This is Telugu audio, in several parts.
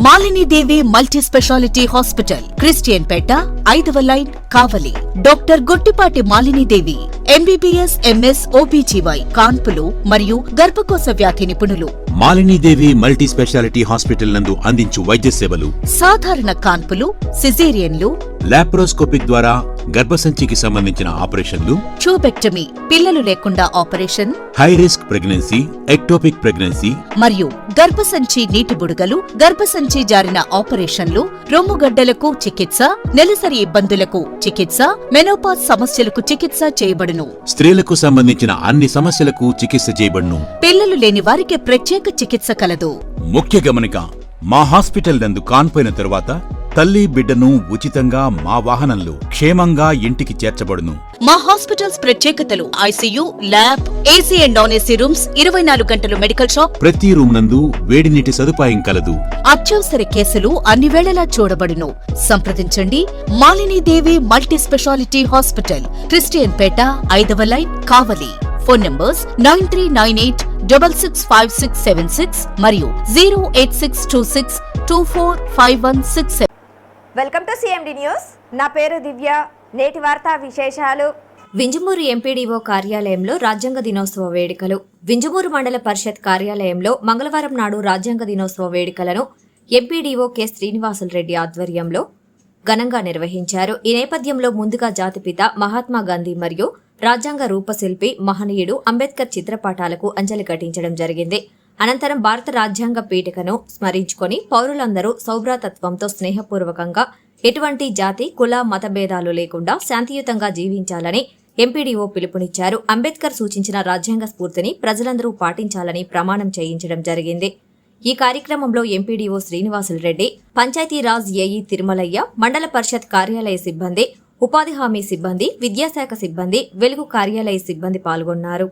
Malinidevi multi speciality hospital, Christian Peta, 5వ line, Kavali. Doctor Gottipati Malinidevi, MBBS, MS, OBGY, కాన్పులు మరియు గర్భకోశ వ్యాధి నిపుణులు. మాలినీదేవి మల్టీ స్పెషాలిటీ హాస్పిటల్ నందు అందించు వైద్య సేవలు: సాధారణ కాన్పులు, సిజేరియన్లు, లాప్రోస్కోపిక్ ద్వారా గర్భసంచికి సంబంధించిన ఆపరేషన్లు, ట్యూబెక్టమీ, పిల్లలు లేకుండా operation, high risk pregnancy, ectopic pregnancy మరియు గర్భసంచి నీటి బుడగలు, గర్భసంచి జారిన ఆపరేషన్లు, రొమ్ముగడ్డలకు చికిత్స, నెలసరి ఇబ్బందులకు చికిత్స, మెనోపాజ్ సమస్యలకు చికిత్స చేయబడును. స్త్రీలకు సంబంధించిన అన్ని సమస్యలకు చికిత్స చేయబడును. పిల్లలు లేని వారికి ప్రత్యేక చికిత్స కలదు. ముఖ్య గమనిక: మా హాస్పిటల్ నందు కాన్పోయిన తరువాత తల్లి బిడ్డను ఉచితంగా మా వాహనంలో క్షేమంగా ఇంటికి చేర్చబడును. మా హాస్పిటల్స్ ప్రత్యేకతలు: ICU, lab, AC and non AC rooms, 24 గంటలు మెడికల్ షాప్, ప్రతి రూమ్ నందు వేడి నీటి సదుపాయం కలదు. అత్యవసర కేసులు అన్ని వేళలా చూడబడును. సంప్రదించండి. Malinidevi multi speciality hospital, Christian Peta, 5వ లైన్, కావలి. ఫోన్ నంబర్స్ 9398665676 మరియు 08626245167. Welcome to CMD news. నా పేరు దివ్య. నేటి వార్తా విశేషాలు. వింజమూరు ఎంపీడీఓ కార్యాలయంలో రాజ్యాంగ దినోత్సవ వేడుకలు. వింజమూరు మండల పరిషత్ కార్యాలయంలో మంగళవారం నాడు రాజ్యాంగ దినోత్సవ వేడుకలను ఎంపీడీఓ కె శ్రీనివాసులరెడ్డి ఆధ్వర్యంలో ఘనంగా నిర్వహించారు. ఈ నేపథ్యంలో ముందుగా జాతిపిత మహాత్మా గాంధీ మరియు రాజ్యాంగ రూపశిల్పి మహనీయుడు అంబేద్కర్ చిత్రపటాలకు అంజలి ఘటించడం జరిగింది. అనంతరం భారత రాజ్యాంగ పీఠికను స్మరించుకొని పౌరులందరూ సౌభ్రాతత్వంతో స్నేహపూర్వకంగా ఎటువంటి జాతి, కుల, మతభేదాలు లేకుండా శాంతియుతంగా జీవించాలని ఎంపీడీఓ పిలుపునిచ్చారు. అంబేద్కర్ సూచించిన రాజ్యాంగ స్ఫూర్తిని ప్రజలందరూ పాటించాలని ప్రమాణం చేయించడం జరిగింది. ఈ కార్యక్రమంలో ఎంపీడీఓ శ్రీనివాసులరెడ్డి, పంచాయతీరాజ్ ఏఈ తిరుమలయ్య, మండల పరిషత్ కార్యాలయ సిబ్బంది, ఉపాధి హామీ సిబ్బంది, విద్యాశాఖ సిబ్బంది, వెలుగు కార్యాలయ సిబ్బంది పాల్గొన్నారు.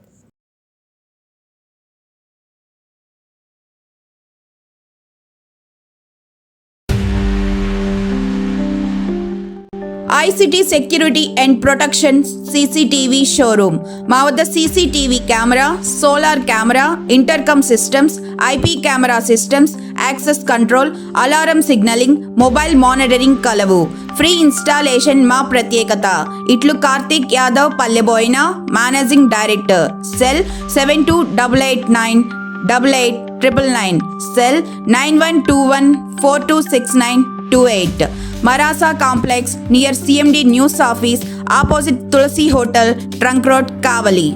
ICT security and protection CCTV showroom. మా వద్ద CCTV camera, solar camera, intercom systems, IP camera systems, access control, alarm signalling, mobile monitoring కలవు. ఫ్రీ ఇన్స్టాలేషన్ మా ప్రత్యేకత. ఇట్లు Karthik Yadav, Palleboina, managing director. Cell 7288988999, cell 9121426928. Marasa Complex near CMD News Office, opposite Tulsi Hotel, Trunk Road, Kavali.